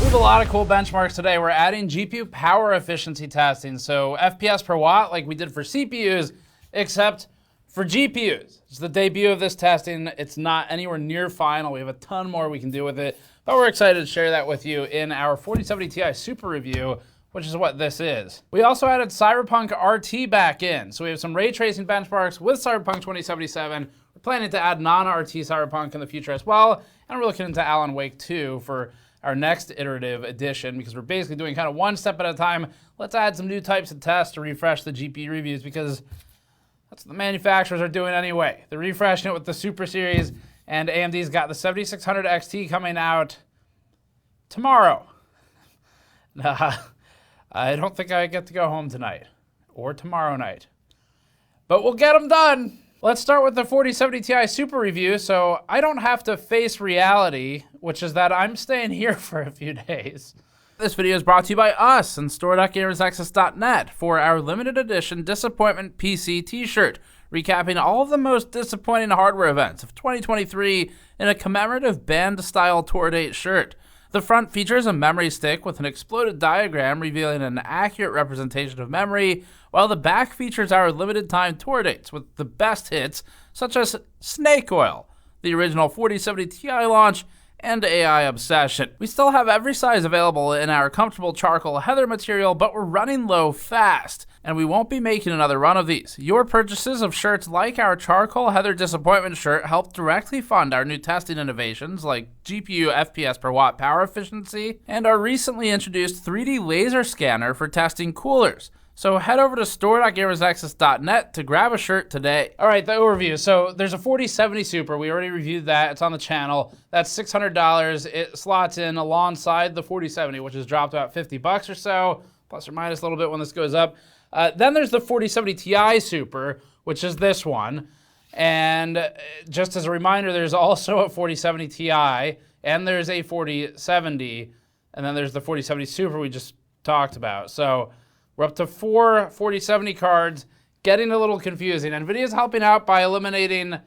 with a lot of cool benchmarks today. We're adding GPU power efficiency testing. So FPS per watt like we did for CPUs, except for GPUs. It's the debut of this testing. It's not anywhere near final. We have a ton more we can do with it, but we're excited to share that with you in our 4070 Ti Super review, which is what this is. We also added Cyberpunk RT back in. So we have some ray tracing benchmarks with Cyberpunk 2077. We're planning to add non-RT Cyberpunk in the future as well. And we're looking into Alan Wake 2 for our next iterative edition, because we're basically doing kind of one step at a time. Let's add some new types of tests to refresh the GPU reviews, because that's what the manufacturers are doing anyway. They're refreshing it with the Super Series, and AMD's got the 7600 XT coming out tomorrow. I don't think I get to go home tonight or tomorrow night, but we'll get them done. Let's start with the 4070 Ti Super review. So I don't have to face reality, which is that I'm staying here for a few days. This video is brought to you by us and store.gamersnexus.net for our limited edition Disappointment PC t-shirt, recapping all of the most disappointing hardware events of 2023 in a commemorative band-style tour date shirt. The front features a memory stick with an exploded diagram revealing an accurate representation of memory, while the back features our limited time tour dates with the best hits such as Snake Oil, the original 4070 Ti launch, and AI Obsession. We still have every size available in our comfortable charcoal heather material, but we're running low fast, and we won't be making another run of these. Your purchases of shirts like our charcoal heather disappointment shirt help directly fund our new testing innovations like GPU FPS per watt power efficiency and our recently introduced 3D laser scanner for testing coolers. So head over to store.gamersnexus.net to grab a shirt today. All right, the overview. So there's a 4070 Super. We already reviewed that. It's on the channel. That's $600. It slots in alongside the 4070, which has dropped about $50 or so, plus or minus a little bit when this goes up. Then there's the 4070 Ti Super, which is this one. And just as a reminder, there's also a 4070 Ti, and there's a 4070, and then there's the 4070 Super we just talked about. So we're up to 4 4070 cards, getting a little confusing. NVIDIA's helping out by eliminating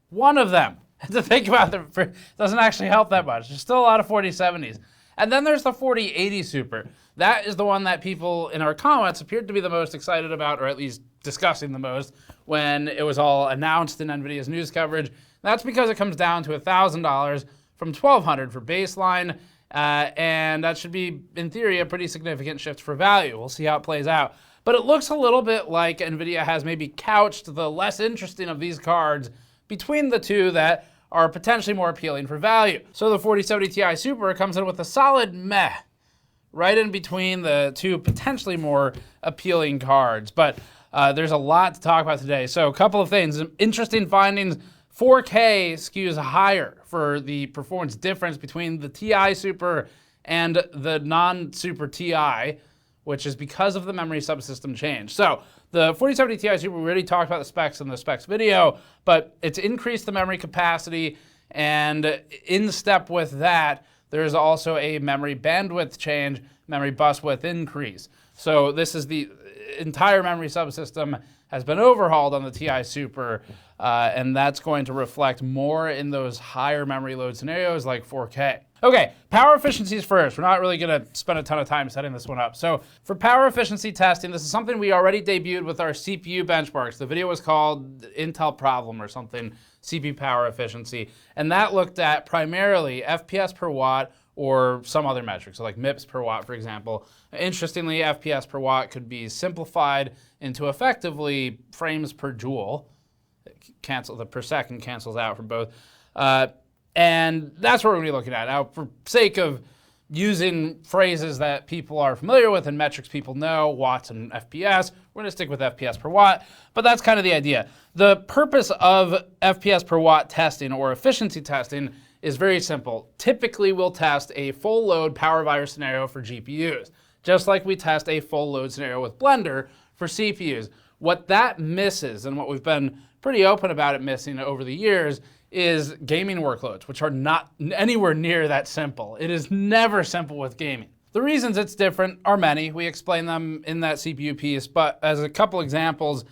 one of them. To think about it, doesn't actually help that much. There's still a lot of 4070s. And then there's the 4080 Super. That is the one that people in our comments appeared to be the most excited about, or at least discussing the most, when it was all announced in NVIDIA's news coverage. That's because it comes down to $1,000 from $1,200 for baseline. And that should be, in theory, a pretty significant shift for value. We'll see how it plays out. But it looks a little bit like NVIDIA has maybe couched the less interesting of these cards between the two that are potentially more appealing for value. So the 4070 Ti Super comes in with a solid meh, right in between the two potentially more appealing cards. But there's a lot to talk about today. So a couple of things, interesting findings. 4K skews higher for the performance difference between the Ti Super and the non-Super Ti, which is because of the memory subsystem change. So the 4070 Ti Super, we already talked about the specs in the specs video, but it's increased the memory capacity, and in step with that, there's also a memory bandwidth change, memory bus width increase. So this is the entire memory subsystem has been overhauled on the Ti Super, and that's going to reflect more in those higher memory load scenarios like 4K. Okay, power efficiencies first. We're not really gonna spend a ton of time setting this one up. So for power efficiency testing, this is something we already debuted with our CPU benchmarks. The video was called Intel Problem or something, CPU power efficiency. And that looked at primarily FPS per watt or some other metric, so like MIPS per watt, for example. Interestingly, FPS per watt could be simplified into effectively frames per joule. The per second cancels out for both. And that's what we're gonna be looking at. Now, for sake of using phrases that people are familiar with and metrics people know, watts and FPS, we're gonna stick with FPS per watt, but that's kind of the idea. The purpose of FPS per watt testing or efficiency testing is very simple. Typically, we'll test a full load power virus scenario for GPUs, just like we test a full load scenario with Blender for CPUs. What that misses, and what we've been pretty open about it missing over the years, is gaming workloads, which are not anywhere near that simple. It is never simple with gaming. The reasons it's different are many. We explain them in that CPU piece, but as a couple examples,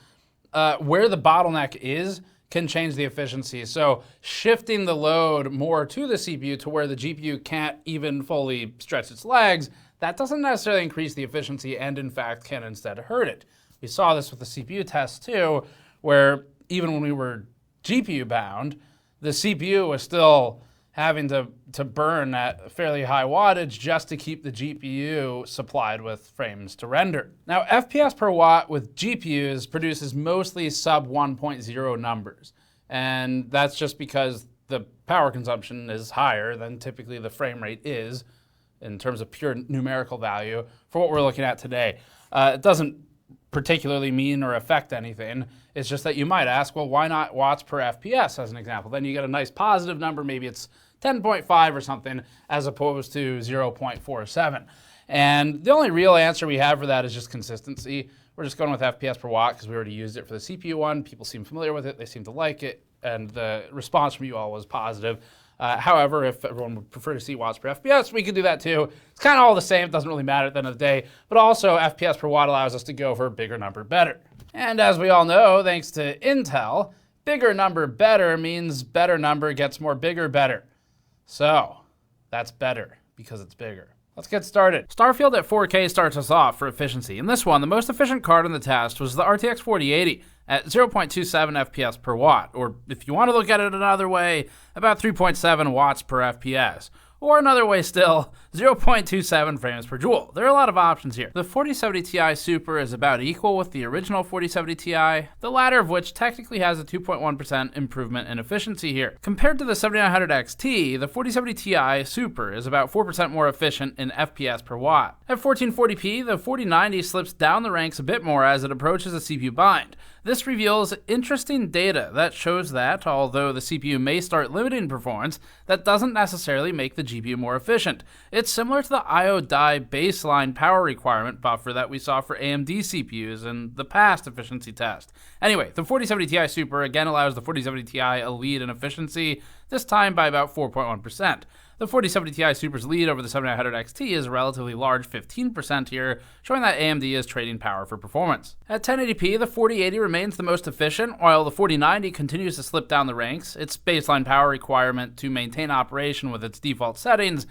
where the bottleneck is can change the efficiency. So shifting the load more to the CPU to where the GPU can't even fully stretch its legs, that doesn't necessarily increase the efficiency and in fact can instead hurt it. We saw this with the CPU test too, where even when we were GPU bound, the CPU was still having to burn at fairly high wattage just to keep the GPU supplied with frames to render. Now, FPS per watt with GPUs produces mostly sub 1.0 numbers. And that's just because the power consumption is higher than typically the frame rate is in terms of pure numerical value for what we're looking at today. It doesn't particularly mean or affect anything. It's just that you might ask, well, why not watts per FPS as an example? Then you get a nice positive number, maybe it's 10.5 or something, as opposed to 0.47. And the only real answer we have for that is just consistency. We're just going with FPS per watt because we already used it for the CPU one. People seem familiar with it, they seem to like it, and the response from you all was positive. However, if everyone would prefer to see watts per FPS, we can do that too. It's kind of all the same, it doesn't really matter at the end of the day, but also FPS per watt allows us to go for a bigger number better. And as we all know, thanks to Intel, bigger number better means better number gets more bigger better. So that's better because it's bigger. Let's get started. Starfield at 4K starts us off for efficiency. In this one, the most efficient card in the test was the RTX 4080 at 0.27 FPS per watt, or if you want to look at it another way, about 3.7 watts per FPS. Or another way still, 0.27 frames per joule. There are a lot of options here. The 4070 Ti Super is about equal with the original 4070 Ti, the latter of which technically has a 2.1% improvement in efficiency here. Compared to the 7900 XT, the 4070 Ti Super is about 4% more efficient in FPS per watt. At 1440p, the 4090 slips down the ranks a bit more as it approaches a CPU bind. This reveals interesting data that shows that, although the CPU may start limiting performance, that doesn't necessarily make the GPU more efficient. It's similar to the I/O die baseline power requirement buffer that we saw for AMD CPUs in the past efficiency test. Anyway, the 4070 Ti Super again allows the 4070 Ti a lead in efficiency, this time by about 4.1%. The 4070 Ti Super's lead over the 7900 XT is a relatively large 15% here, showing that AMD is trading power for performance. At 1080p, the 4080 remains the most efficient, while the 4090 continues to slip down the ranks. Its baseline power requirement to maintain operation with its default settings,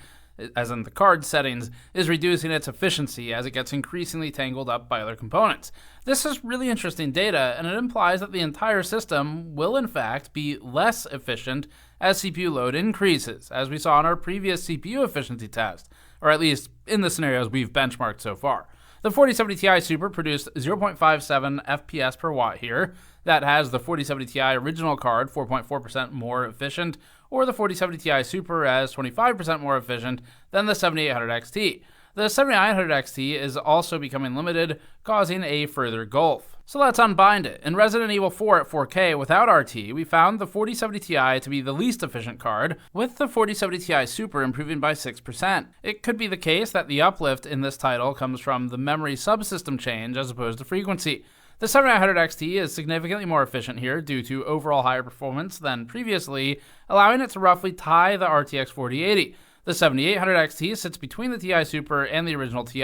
as in the card settings, is reducing its efficiency as it gets increasingly tangled up by other components. This is really interesting data, and it implies that the entire system will in fact be less efficient as CPU load increases, as we saw in our previous CPU efficiency test, or at least in the scenarios we've benchmarked so far. The 4070 Ti Super produced 0.57 FPS per watt here. That has the 4070 Ti original card 4.4% more efficient, or the 4070 Ti Super as 25% more efficient than the 7800 XT. The 7900 XT is also becoming limited, causing a further gulf. So let's unbind it. In Resident Evil 4 at 4K without RT, we found the 4070 Ti to be the least efficient card, with the 4070 Ti Super improving by 6%. It could be the case that the uplift in this title comes from the memory subsystem change as opposed to frequency. The 7900 XT is significantly more efficient here due to overall higher performance than previously, allowing it to roughly tie the RTX 4080. The 7800 XT sits between the Ti Super and the original Ti.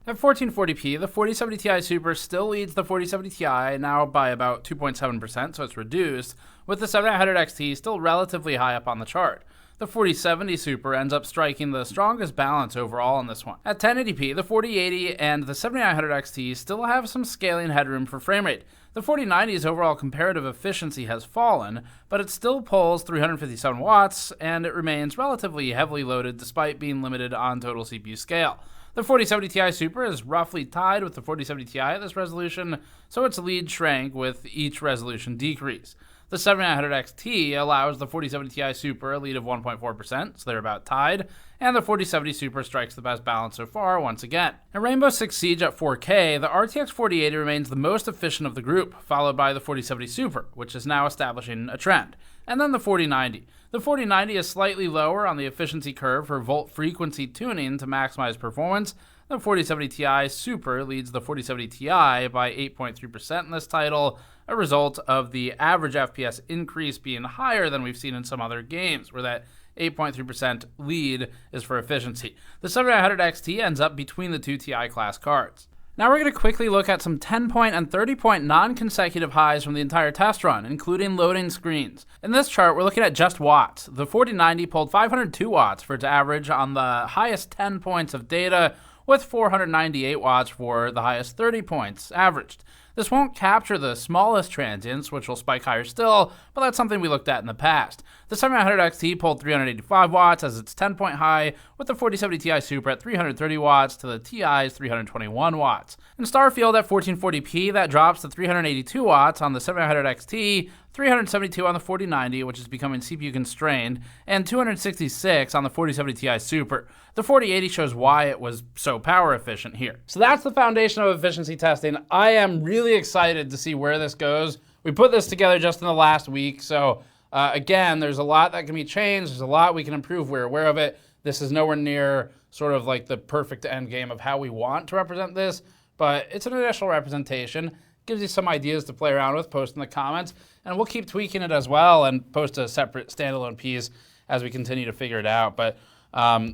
At 1440p, the 4070 Ti Super still leads the 4070 Ti, now by about 2.7%, so it's reduced, with the 7900 XT still relatively high up on the chart. The 4070 Super ends up striking the strongest balance overall in this one. At 1080p, the 4080 and the 7900 XT still have some scaling headroom for frame rate. The 4090's overall comparative efficiency has fallen, but it still pulls 357 watts, and it remains relatively heavily loaded despite being limited on total CPU scale. The 4070 Ti Super is roughly tied with the 4070 Ti at this resolution, so its lead shrank with each resolution decrease. The 7900 XT allows the 4070 Ti Super a lead of 1.4%, so they're about tied, and the 4070 Super strikes the best balance so far once again. In Rainbow Six Siege at 4K, the RTX 4080 remains the most efficient of the group, followed by the 4070 Super, which is now establishing a trend, and then the 4090. The 4090 is slightly lower on the efficiency curve for volt frequency tuning to maximize performance. The 4070 Ti Super leads the 4070 Ti by 8.3% in this title, a result of the average FPS increase being higher than we've seen in some other games, where that 8.3% lead is for efficiency. The 7900 XT ends up between the two Ti class cards. Now we're going to quickly look at some 10-point and 30-point non-consecutive highs from the entire test run, including loading screens. In this chart, we're looking at just watts. The 4090 pulled 502 watts for its average on the highest 10 points of data, with 498 watts for the highest 30 points averaged. This won't capture the smallest transients, which will spike higher still, but that's something we looked at in the past. The 7900 XT pulled 385 watts as its 10-point high, with the 4070 Ti Super at 330 watts to the Ti's 321 watts. In Starfield at 1440p, that drops to 382 watts on the 7900 XT, 372 on the 4090, which is becoming CPU constrained, and 266 on the 4070 Ti Super. The 4080 shows why it was so power efficient here. So that's the foundation of efficiency testing. I am really excited to see where this goes. We put this together just in the last week, so again, there's a lot that can be changed. There's a lot we can improve. We're aware of it. This is nowhere near sort of like the perfect end game of how we want to represent this, but it's an initial representation. Gives you some ideas to play around with, post in the comments, and we'll keep tweaking it as well and post a separate standalone piece as we continue to figure it out. But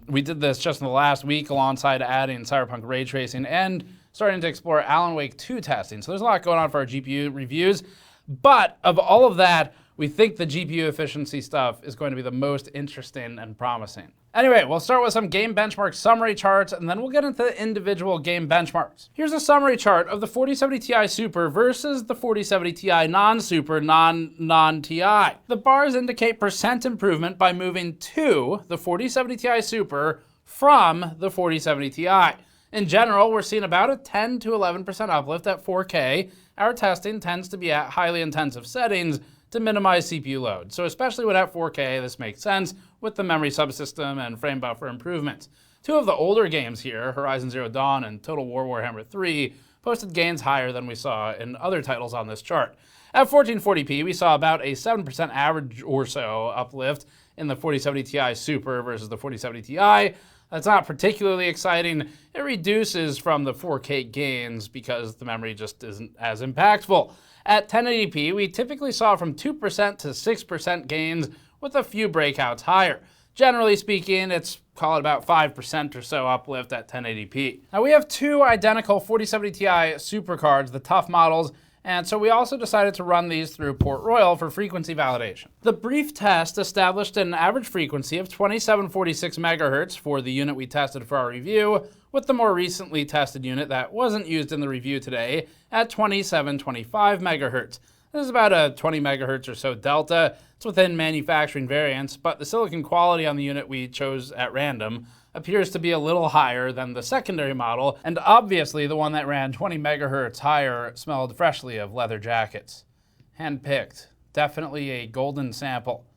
we did this just in the last week alongside adding Cyberpunk ray tracing and starting to explore Alan Wake 2 testing. So there's a lot going on for our GPU reviews. But of all of that, we think the GPU efficiency stuff is going to be the most interesting and promising. Anyway, we'll start with some game benchmark summary charts, and then we'll get into individual game benchmarks. Here's a summary chart of the 4070 Ti Super versus the 4070 Ti non-Super, non-Ti. The bars indicate percent improvement by moving to the 4070 Ti Super from the 4070 Ti. In general, we're seeing about a 10 to 11% uplift at 4K. Our testing tends to be at highly intensive settings to minimize CPU load. So especially when at 4K, this makes sense with the memory subsystem and frame buffer improvements. Two of the older games here, Horizon Zero Dawn and Total War Warhammer 3, posted gains higher than we saw in other titles on this chart. At 1440p, we saw about a 7% average or so uplift in the 4070 Ti Super versus the 4070 Ti. That's not particularly exciting. It reduces from the 4K gains because the memory just isn't as impactful. At 1080p, we typically saw from 2% to 6% gains with a few breakouts higher. Generally speaking, it's call it about 5% or so uplift at 1080p. Now we have two identical 4070 Ti Super cards, the tough models, and so we also decided to run these through Port Royal for frequency validation. The brief test established an average frequency of 2746 megahertz for the unit we tested for our review, with the more recently tested unit that wasn't used in the review today at 2725 megahertz. This is about a 20 megahertz or so delta. It's within manufacturing variants, but the silicon quality on the unit we chose at random appears to be a little higher than the secondary model, and obviously the one that ran 20 megahertz higher smelled freshly of leather jackets. Hand-picked. Definitely a golden sample.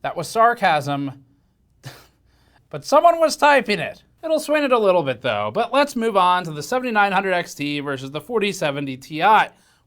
That was sarcasm, but someone was typing it. It'll swing it a little bit though, but let's move on to the 7900 XT versus the 4070 Ti.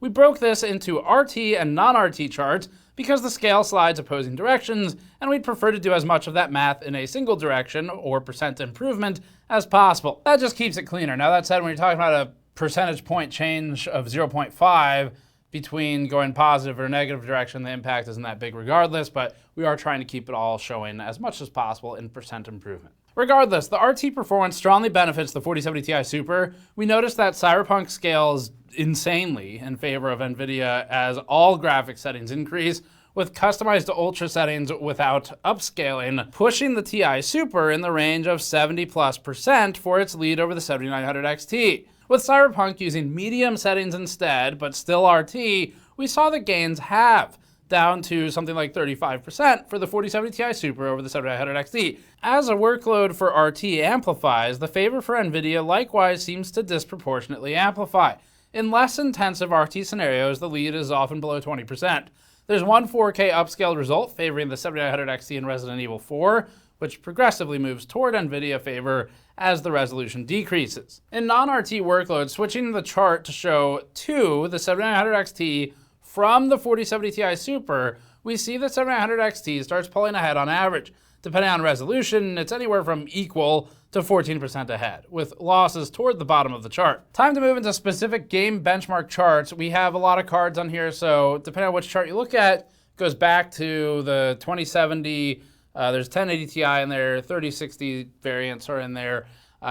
We broke this into RT and non-RT charts because the scale slides opposing directions, and we'd prefer to do as much of that math in a single direction, or percent improvement, as possible. That just keeps it cleaner. Now that said, when you're talking about a percentage point change of 0.5 between going positive or negative direction, the impact isn't that big regardless, but we are trying to keep it all showing as much as possible in percent improvement. Regardless, the RT performance strongly benefits the 4070 Ti Super. We noticed that Cyberpunk scales insanely in favor of NVIDIA as all graphic settings increase, with customized to ultra settings without upscaling, pushing the Ti Super in the range of 70+% for its lead over the 7900 XT. With Cyberpunk using medium settings instead, but still RT, we saw the gains halve, down to something like 35% for the 4070 Ti Super over the 7900 XT. As a workload for RT amplifies, the favor for NVIDIA likewise seems to disproportionately amplify. In less intensive RT scenarios, the lead is often below 20%. There's one 4K upscaled result favoring the 7900 XT in Resident Evil 4, which progressively moves toward NVIDIA favor as the resolution decreases. In non-RT workloads, switching the chart to show to the 7900 XT from the 4070 Ti Super, we see the 7900 XT starts pulling ahead on average. Depending on resolution, it's anywhere from equal to 14% ahead, with losses toward the bottom of the chart. Time to move into specific game benchmark charts. We have a lot of cards on here, so depending on which chart you look at, it goes back to the 2070, there's 1080 Ti in there, 3060 variants are in there.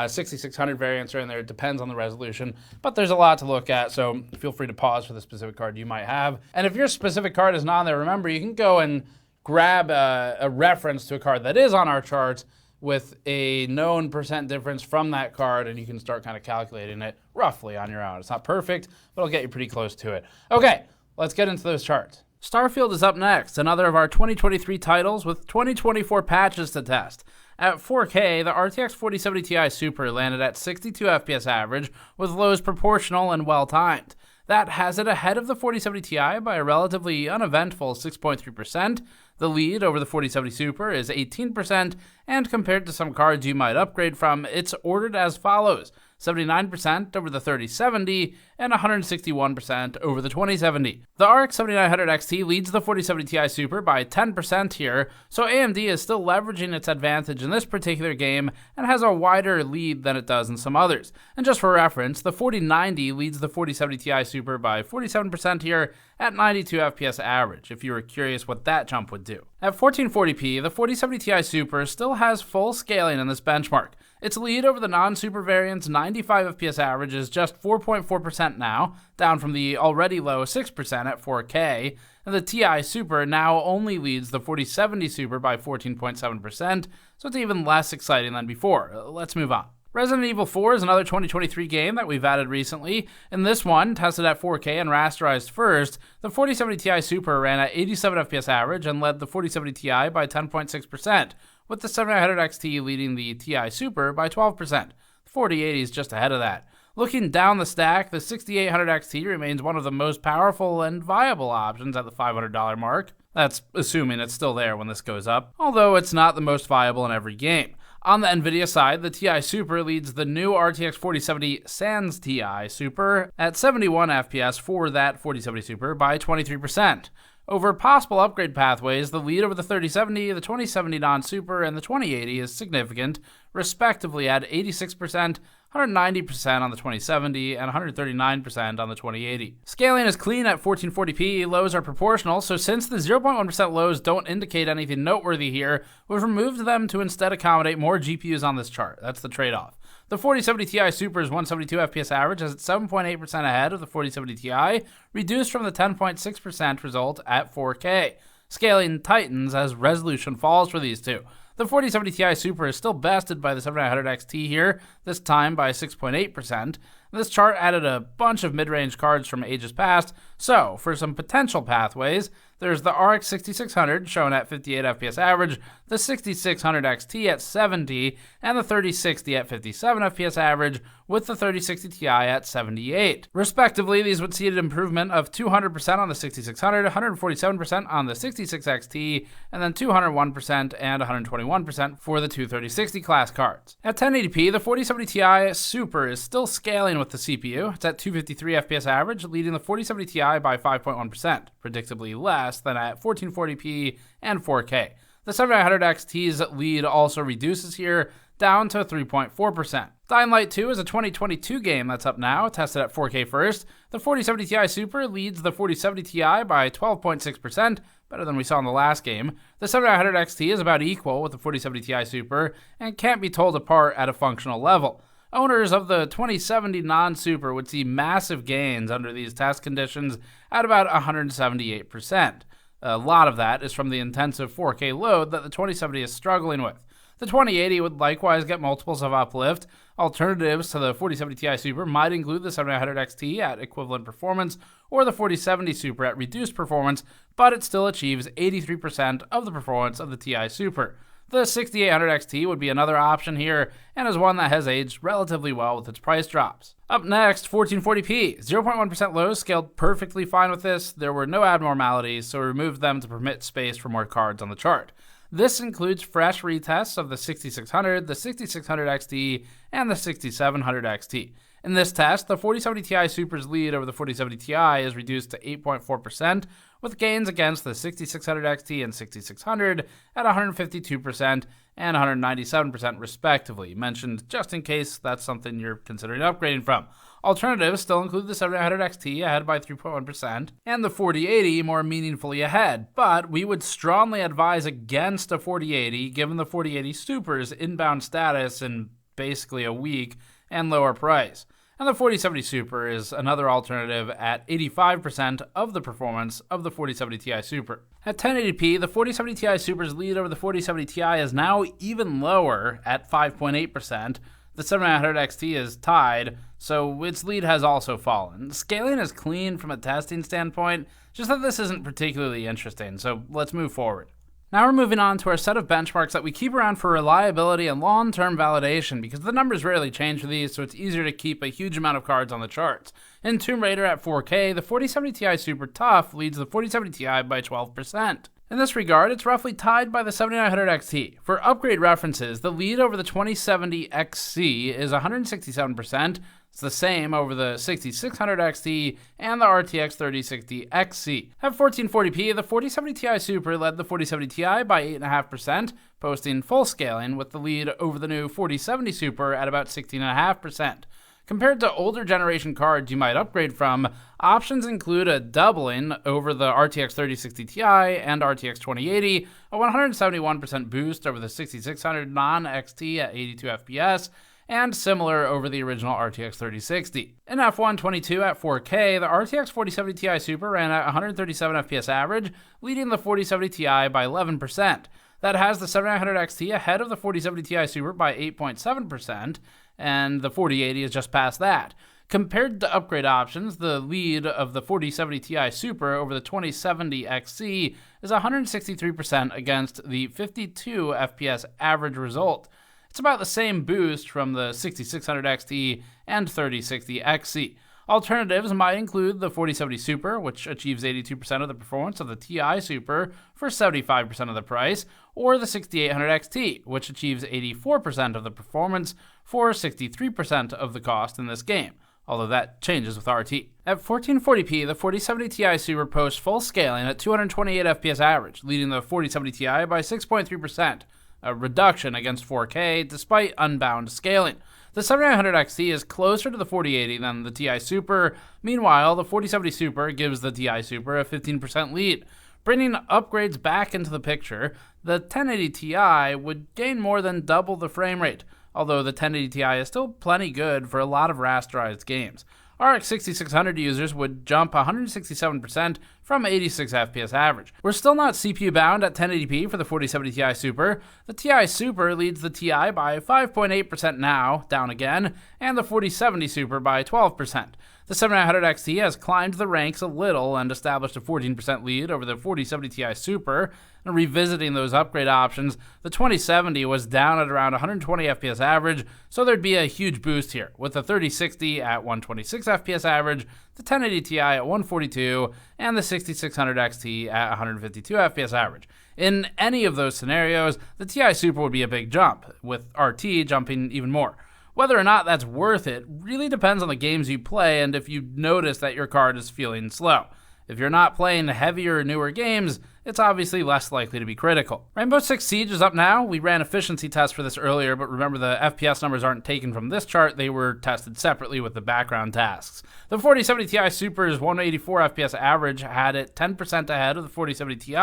6600 variants are in there. It depends on the resolution, but there's a lot to look at, so feel free to pause for the specific card you might have. And if your specific card is not on there, remember, you can go and grab a reference to a card that is on our charts with a known percent difference from that card, and you can start kind of calculating it roughly on your own. It's not perfect, but it'll get you pretty close to it. Okay, let's get into those charts. Starfield is up next, another of our 2023 titles with 2024 patches to test. At 4K, the RTX 4070 Ti Super landed at 62 FPS average, with lows proportional and well-timed. That has it ahead of the 4070 Ti by a relatively uneventful 6.3%. The lead over the 4070 Super is 18%, and compared to some cards you might upgrade from, it's ordered as follows: 79% over the 3070 and 161% over the 2070. The RX 7900 XT leads the 4070 Ti Super by 10% here, so AMD is still leveraging its advantage in this particular game and has a wider lead than it does in some others. And just for reference, the 4090 leads the 4070 Ti Super by 47% here at 92 FPS average, if you were curious what that jump would do. At 1440p, the 4070 Ti Super still has full scaling in this benchmark. Its lead over the non-super variant's 95 FPS average is just 4.4% now, down from the already low 6% at 4K, and the Ti Super now only leads the 4070 Super by 14.7%, so it's even less exciting than before. Let's move on. Resident Evil 4 is another 2023 game that we've added recently. In this one, tested at 4K and rasterized first, the 4070 Ti Super ran at 87 FPS average and led the 4070 Ti by 10.6%, with the 7900 XT leading the Ti Super by 12%. The 4080 is just ahead of that. Looking down the stack, the 6800 XT remains one of the most powerful and viable options at the $500 mark. That's assuming it's still there when this goes up, although it's not the most viable in every game. On the NVIDIA side, the Ti Super leads the new RTX 4070 Sans Ti Super at 71 FPS for that 4070 Super by 23%. Over possible upgrade pathways, the lead over the 3070, the 2070 non-super, and the 2080 is significant, respectively at 86%, 190% on the 2070, and 139% on the 2080. Scaling is clean at 1440p, lows are proportional, so since the 0.1% lows don't indicate anything noteworthy here, we've removed them to instead accommodate more GPUs on this chart. That's the trade-off. The 4070 Ti Super's 172 FPS average is at 7.8% ahead of the 4070 Ti, reduced from the 10.6% result at 4K. Scaling tightens as resolution falls for these two. The 4070 Ti Super is still bested by the 7900 XT here, this time by 6.8%. This chart added a bunch of mid-range cards from ages past, so for some potential pathways, there's the RX 6600 shown at 58 FPS average, the 6600 XT at 70, and the 3060 at 57 FPS average, with the 3060 Ti at 78. Respectively, these would see an improvement of 200% on the 6600, 147% on the 66 XT, and then 201% and 121% for the two 3060 class cards. At 1080p, the 4070 Ti Super is still scaling with the CPU. It's at 253 FPS average, leading the 4070 Ti by 5.1%, predictably less than at 1440p and 4K. The 7900 XT's lead also reduces here, down to 3.4%. Dying Light 2 is a 2022 game that's up now, tested at 4K first. The 4070 Ti Super leads the 4070 Ti by 12.6%, better than we saw in the last game. The 7900 XT is about equal with the 4070 Ti Super, and can't be told apart at a functional level. Owners of the 2070 non-super would see massive gains under these test conditions at about 178%. A lot of that is from the intensive 4K load that the 2070 is struggling with. The 2080 would likewise get multiples of uplift. Alternatives to the 4070 Ti Super might include the 7900 XT at equivalent performance or the 4070 Super at reduced performance, but it still achieves 83% of the performance of the Ti Super. The 6800 XT would be another option here, and is one that has aged relatively well with its price drops. Up next, 1440p. 0.1% lows scaled perfectly fine with this. There were no abnormalities, so we removed them to permit space for more cards on the chart. This includes fresh retests of the 6600, the 6600 XT, and the 6700 XT. In this test, the 4070 Ti Super's lead over the 4070 Ti is reduced to 8.4%, with gains against the 6600 XT and 6600 at 152% and 197% respectively, mentioned just in case that's something you're considering upgrading from. Alternatives still include the 7900 XT ahead by 3.1% and the 4080 more meaningfully ahead, but we would strongly advise against a 4080 given the 4080 Super's inbound status in basically a week and lower price. And the 4070 Super is another alternative at 85% of the performance of the 4070 Ti Super. At 1080p, the 4070 Ti Super's lead over the 4070 Ti is now even lower at 5.8%. The 7900 XT is tied, so its lead has also fallen. Scaling is clean from a testing standpoint, just that this isn't particularly interesting, so let's move forward. Now we're moving on to our set of benchmarks that we keep around for reliability and long-term validation, because the numbers rarely change for these, so it's easier to keep a huge amount of cards on the charts. In Tomb Raider at 4K, the 4070 Ti Super Tough leads the 4070 Ti by 12%. In this regard, it's roughly tied by the 7900 XT. For upgrade references, the lead over the 2070 XC is 167%. It's the same over the 6600 XT and the RTX 3060 XC. At 1440p, the 4070 Ti Super led the 4070 Ti by 8.5%, posting full scaling with the lead over the new 4070 Super at about 16.5%. Compared to older generation cards you might upgrade from, options include a doubling over the RTX 3060 Ti and RTX 2080, a 171% boost over the 6600 non-XT at 82 FPS, and similar over the original RTX 3060. In F122 at 4K, the RTX 4070 Ti Super ran at 137 FPS average, leading the 4070 Ti by 11%. That has the 7900 XT ahead of the 4070 Ti Super by 8.7%, and the 4080 is just past that. Compared to upgrade options, the lead of the 4070 Ti Super over the 2070 XC is 163% against the 52 FPS average result. It's about the same boost from the 6600 XT and 3060 XC. Alternatives might include the 4070 Super, which achieves 82% of the performance of the Ti Super for 75% of the price, or the 6800 XT, which achieves 84% of the performance for 63% of the cost in this game, although that changes with RT. At 1440p, the 4070 Ti Super posts full scaling at 228 FPS average, leading the 4070 Ti by 6.3%, a reduction against 4K despite unbound scaling. The 7900 XT is closer to the 4080 than the Ti Super. Meanwhile, the 4070 Super gives the Ti Super a 15% lead. Bringing upgrades back into the picture, the 1080 Ti would gain more than double the frame rate, although the 1080 Ti is still plenty good for a lot of rasterized games. RX 6600 users would jump 167% from 86 FPS average. We're still not CPU bound at 1080p for the 4070 Ti Super. The Ti Super leads the Ti by 5.8% now, down again, and the 4070 Super by 12%. The 7900 XT has climbed the ranks a little and established a 14% lead over the 4070 Ti Super. And revisiting those upgrade options, the 2070 was down at around 120 FPS average, so there'd be a huge boost here, with the 3060 at 126 FPS average, the 1080 Ti at 142, and the 6600 XT at 152 FPS average. In any of those scenarios, the Ti Super would be a big jump, with RT jumping even more. Whether or not that's worth it really depends on the games you play and if you notice that your card is feeling slow. If you're not playing heavier, newer games, it's obviously less likely to be critical. Rainbow Six Siege is up now. We ran efficiency tests for this earlier, but remember the FPS numbers aren't taken from this chart. They were tested separately with the background tasks. The 4070 Ti Super's 184 FPS average had it 10% ahead of the 4070 Ti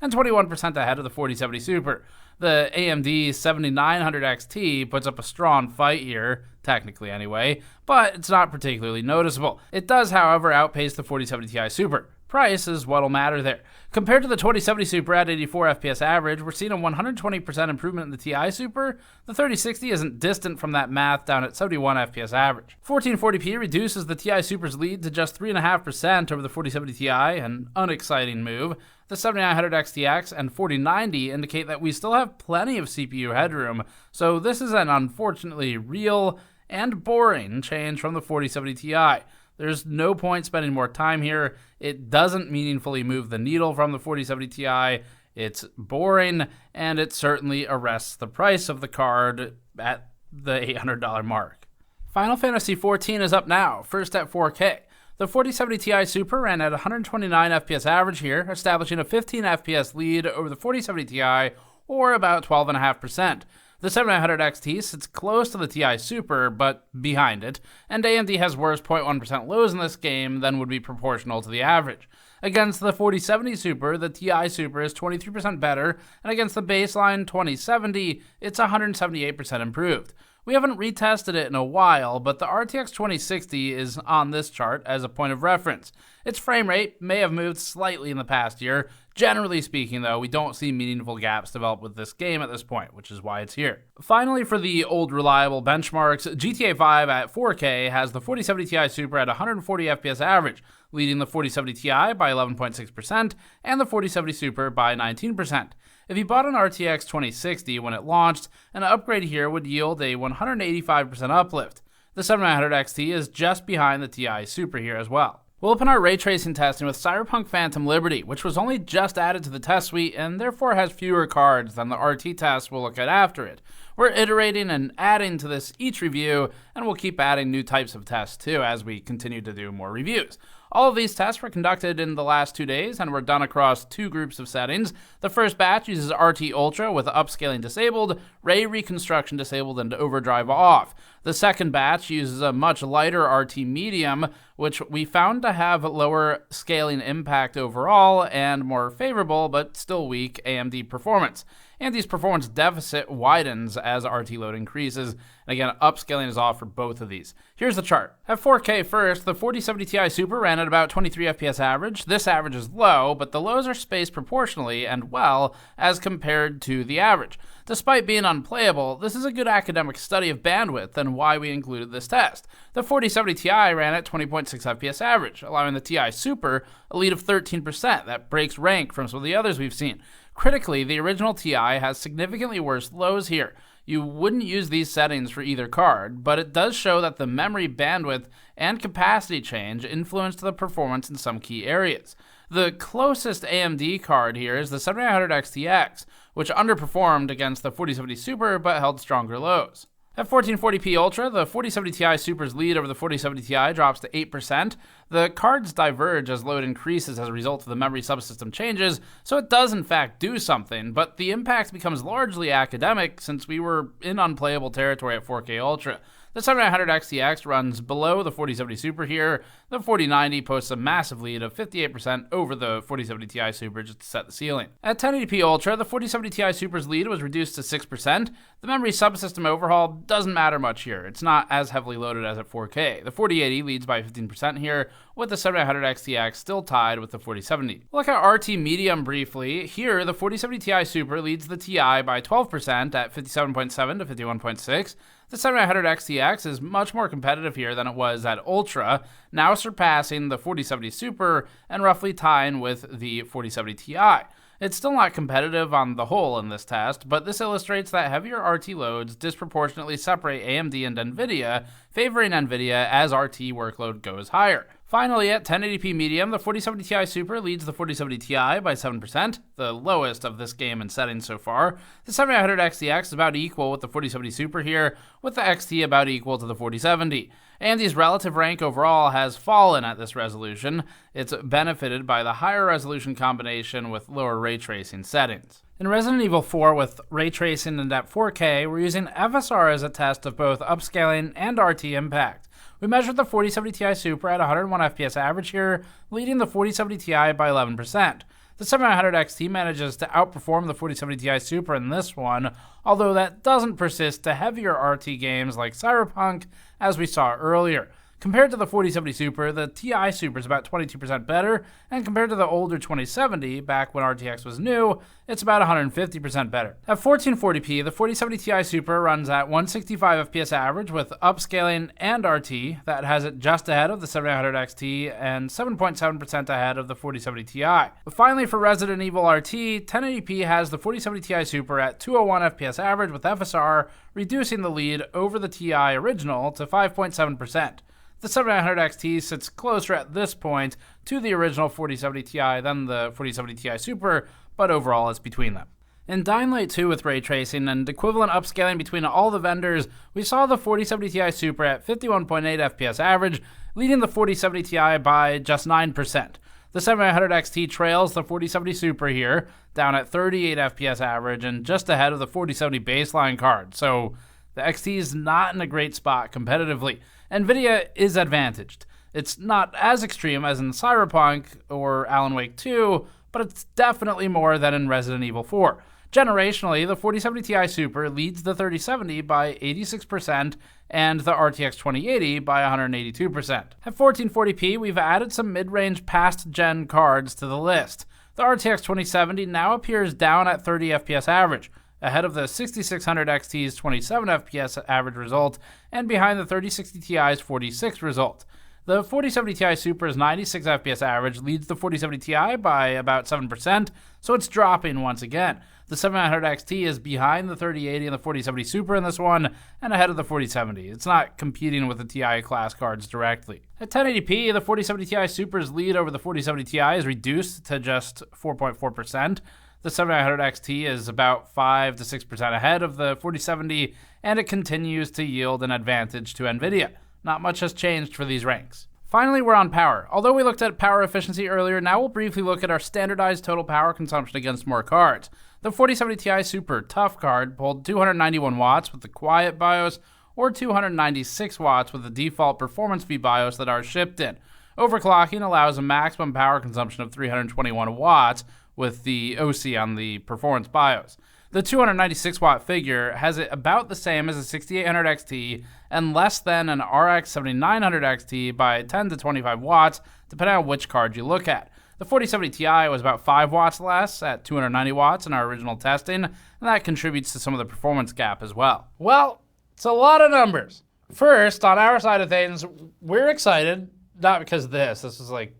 and 21% ahead of the 4070 Super. The AMD 7900 XT puts up a strong fight here, technically anyway, but it's not particularly noticeable. It does, however, outpace the 4070 Ti Super. Price is what'll matter there. Compared to the 2070 Super at 84 FPS average, we're seeing a 120% improvement in the Ti Super. The 3060 isn't distant from that math, down at 71 FPS average. 1440p reduces the Ti Super's lead to just 3.5% over the 4070 Ti, an unexciting move. The 7900 XTX and 4090 indicate that we still have plenty of CPU headroom, so this is an unfortunately real and boring change from the 4070 Ti. There's no point spending more time here. It doesn't meaningfully move the needle from the 4070 Ti. It's boring, and it certainly arrests the price of the card at the $800 mark. Final Fantasy XIV is up now, first at 4K. The 4070 Ti Super ran at 129 FPS average here, establishing a 15 FPS lead over the 4070 Ti, or about 12.5%. The 7900 XT sits close to the Ti Super, but behind it, and AMD has worse 0.1% lows in this game than would be proportional to the average. Against the 4070 Super, the Ti Super is 23% better, and against the baseline 2070, it's 178% improved. We haven't retested it in a while, but the RTX 2060 is on this chart as a point of reference. Its frame rate may have moved slightly in the past year. Generally speaking, though, we don't see meaningful gaps develop with this game at this point, which is why it's here. Finally, for the old reliable benchmarks, GTA 5 at 4K has the 4070 Ti Super at 140 FPS average, leading the 4070 Ti by 11.6% and the 4070 Super by 19%. If you bought an RTX 2060 when it launched, an upgrade here would yield a 185% uplift. The 7900 XT is just behind the Ti Super here as well. We'll open our ray tracing testing with Cyberpunk Phantom Liberty, which was only just added to the test suite and therefore has fewer cards than the RT test we'll look at after it. We're iterating and adding to this each review, and we'll keep adding new types of tests too as we continue to do more reviews. All of these tests were conducted in the last 2 days and were done across 2 groups of settings. The first batch uses RT Ultra with upscaling disabled, ray reconstruction disabled, and overdrive off. The second batch uses a much lighter RT Medium, which we found to have lower scaling impact overall and more favorable but still weak AMD performance. AMD's performance deficit widens as RT load increases, and again, upscaling is off for both of these. Here's the chart. At 4K first, the 4070 Ti Super ran at about 23 FPS average. This average is low, but the lows are spaced proportionally and well as compared to the average. Despite being unplayable, this is a good academic study of bandwidth and why we included this test. The 4070 Ti ran at 20.6 FPS average, allowing the Ti Super a lead of 13%. That breaks rank from some of the others we've seen. Critically, the original Ti has significantly worse lows here. You wouldn't use these settings for either card, but it does show that the memory bandwidth and capacity change influenced the performance in some key areas. The closest AMD card here is the 7900 XTX, which underperformed against the 4070 Super but held stronger lows. At 1440p Ultra, the 4070 Ti Super's lead over the 4070 Ti drops to 8%. The cards diverge as load increases as a result of the memory subsystem changes, so it does in fact do something, but the impact becomes largely academic since we were in unplayable territory at 4K Ultra. The 7900 XTX runs below the 4070 Super here. The 4090 posts a massive lead of 58% over the 4070 Ti Super just to set the ceiling. At 1080p Ultra, the 4070 Ti Super's lead was reduced to 6%. The memory subsystem overhaul doesn't matter much here. It's not as heavily loaded as at 4K. The 4080 leads by 15% here, with the 7900 XTX still tied with the 4070. Look at RT Medium briefly. Here, the 4070 Ti Super leads the Ti by 12% at 57.7 to 51.6. The 7900 XTX is much more competitive here than it was at Ultra, now surpassing the 4070 Super and roughly tying with the 4070 Ti. It's still not competitive on the whole in this test, but this illustrates that heavier RT loads disproportionately separate AMD and NVIDIA, favoring NVIDIA as RT workload goes higher. Finally, at 1080p medium, the 4070 Ti Super leads the 4070 Ti by 7%, the lowest of this game in settings so far. The 7900 XTX is about equal with the 4070 Super here, with the XT about equal to the 4070. AMD's relative rank overall has fallen at this resolution. It's benefited by the higher resolution combination with lower ray tracing settings. In Resident Evil 4 with ray tracing and at 4K, we're using FSR as a test of both upscaling and RT impact. We measured the 4070 Ti Super at 101 FPS average here, leading the 4070 Ti by 11%. The 7900 XT manages to outperform the 4070 Ti Super in this one, although that doesn't persist to heavier RT games like Cyberpunk, as we saw earlier. Compared to the 4070 Super, the Ti Super is about 22% better, and compared to the older 2070, back when RTX was new, it's about 150% better. At 1440p, the 4070 Ti Super runs at 165 FPS average with upscaling and RT. That has it just ahead of the 7900 XT and 7.7% ahead of the 4070 Ti. Finally, for Resident Evil RT, 1080p has the 4070 Ti Super at 201 FPS average with FSR, reducing the lead over the Ti original to 5.7%. The 7900 XT sits closer at this point to the original 4070 Ti than the 4070 Ti Super, but overall it's between them. In Dying Light 2 with ray tracing and equivalent upscaling between all the vendors, we saw the 4070 Ti Super at 51.8 FPS average, leading the 4070 Ti by just 9%. The 7900 XT trails the 4070 Super here, down at 38 FPS average and just ahead of the 4070 baseline card, so the XT is not in a great spot competitively. NVIDIA is advantaged. It's not as extreme as in Cyberpunk or Alan Wake 2, but it's definitely more than in Resident Evil 4. Generationally, the 4070 Ti Super leads the 3070 by 86% and the RTX 2080 by 182%. At 1440p, we've added some mid-range past-gen cards to the list. The RTX 2070 now appears down at 30 FPS average, ahead of the 6600 XT's 27 FPS average result and behind the 3060 Ti's 46 result. The 4070 Ti Super's 96 FPS average leads the 4070 Ti by about 7%, so it's dropping once again. The 7900 XT is behind the 3080 and the 4070 Super in this one, and ahead of the 4070. It's not competing with the Ti class cards directly. At 1080p, the 4070 Ti Super's lead over the 4070 Ti is reduced to just 4.4%. The 7900 XT is about 5 to 6% ahead of the 4070, and it continues to yield an advantage to NVIDIA. Not much has changed for these ranks. Finally, we're on power. Although we looked at power efficiency earlier, now we'll briefly look at our standardized total power consumption against more cards. The 4070 Ti Super Tough card pulled 291 watts with the quiet BIOS, or 296 watts with the default performance fee BIOS that are shipped in. Overclocking allows a maximum power consumption of 321 watts with the OC on the performance BIOS. The 296 watt figure has it about the same as a 6800 XT and less than an RX 7900 XT by 10 to 25 watts, depending on which card you look at. The 4070 Ti was about 5 watts less at 290 watts in our original testing, and that contributes to some of the performance gap as well. Well, it's a lot of numbers. First, on our side of things, we're excited, not because of this is like,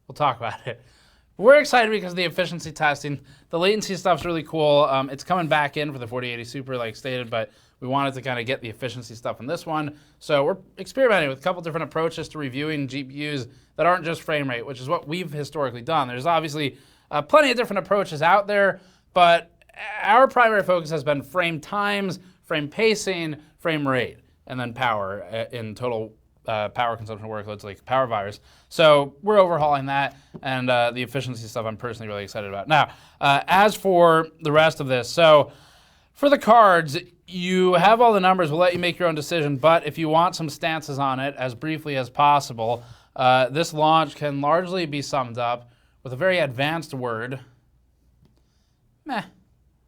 we'll talk about it. We're excited because of the efficiency testing. The latency stuff's really cool. It's coming back in for the 4080 Super, like stated, but we wanted to kind of get the efficiency stuff in this one. So we're experimenting with a couple different approaches to reviewing GPUs that aren't just frame rate, which is what we've historically done. There's obviously plenty of different approaches out there, but our primary focus has been frame times, frame pacing, frame rate, and then power in total power consumption workloads like power virus. So we're overhauling that, and the efficiency stuff I'm personally really excited about. Now, as for the rest of this, so for the cards, you have all the numbers. We'll let you make your own decision, but if you want some stances on it as briefly as possible, this launch can largely be summed up with a very advanced word. Meh.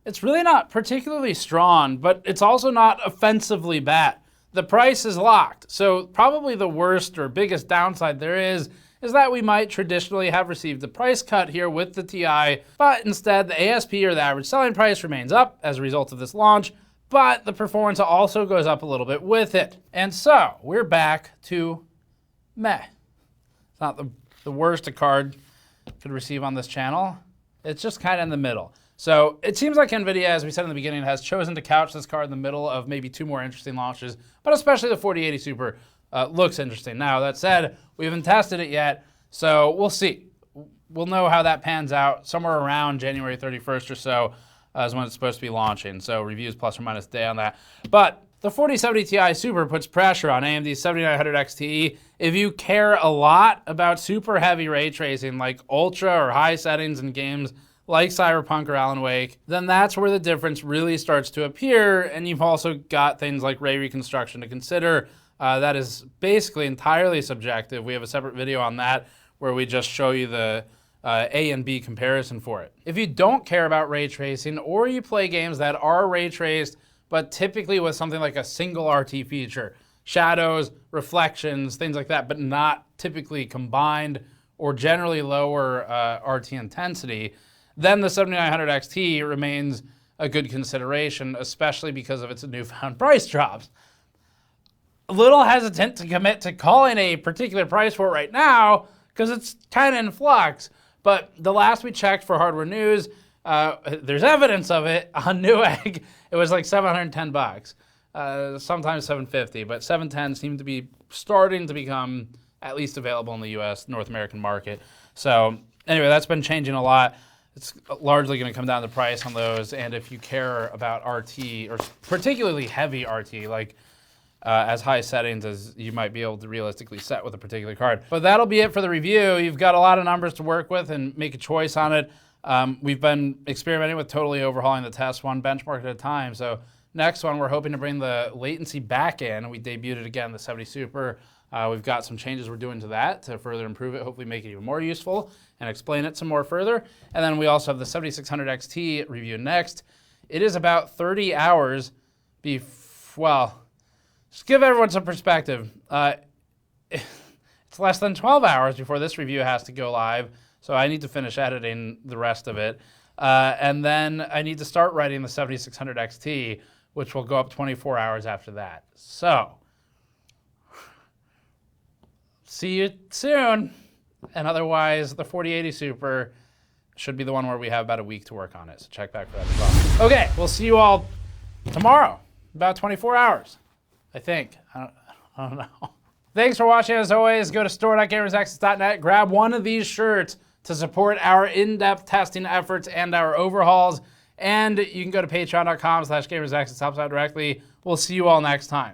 It's really not particularly strong, but it's also not offensively bad. The price is locked, so probably the worst or biggest downside there is that we might traditionally have received a price cut here with the Ti, but instead the ASP or the average selling price remains up as a result of this launch, but the performance also goes up a little bit with it. And so we're back to meh. It's not the worst a card could receive on this channel. It's just kind of in the middle. So it seems like NVIDIA, as we said in the beginning, has chosen to couch this card in the middle of maybe two more interesting launches, but especially the 4080 Super looks interesting. Now, that said, we haven't tested it yet, so we'll see. We'll know how that pans out somewhere around January 31st or so is when it's supposed to be launching, so reviews plus or minus a day on that. But the 4070 Ti Super puts pressure on AMD's 7900 XT. If you care a lot about super heavy ray tracing like ultra or high settings in games like Cyberpunk or Alan Wake, then that's where the difference really starts to appear, and you've also got things like ray reconstruction to consider. That is basically entirely subjective. We have a separate video on that where we just show you the A and B comparison for it. If you don't care about ray tracing, or you play games that are ray traced, but typically with something like a single RT feature, shadows, reflections, things like that, but not typically combined or generally lower RT intensity, then the 7900 XT remains a good consideration, especially because of its newfound price drops. A little hesitant to commit to calling a particular price for it right now because it's kind of in flux, but the last we checked for hardware news, there's evidence of it on Newegg. It was like $710, sometimes $750, but $710 seemed to be starting to become at least available in the US, North American market. So anyway, that's been changing a lot. It's largely going to come down to price on those, and if you care about RT, or particularly heavy RT, like as high settings as you might be able to realistically set with a particular card. But that'll be it for the review. You've got a lot of numbers to work with and make a choice on it. We've been experimenting with totally overhauling the test one benchmark at a time. So next one, we're hoping to bring the latency back in. We debuted it again, the 70 Super. We've got some changes we're doing to that to further improve it, hopefully make it even more useful and explain it some more further. And then we also have the 7600 XT review next. It is about 30 hours well, just give everyone some perspective. It's less than 12 hours before this review has to go live, so I need to finish editing the rest of it. And then I need to start writing the 7600 XT, which will go up 24 hours after that. So, see you soon. And otherwise, the 4080 Super should be the one where we have about a week to work on it, so check back for that as well. Okay, we'll see you all tomorrow, about 24 hours, I think. I don't know. Thanks for watching. As always, go to store.gamersnexus.net, grab one of these shirts to support our in-depth testing efforts and our overhauls. And you can go to patreon.com/gamersnexus, helps out directly. We'll see you all next time.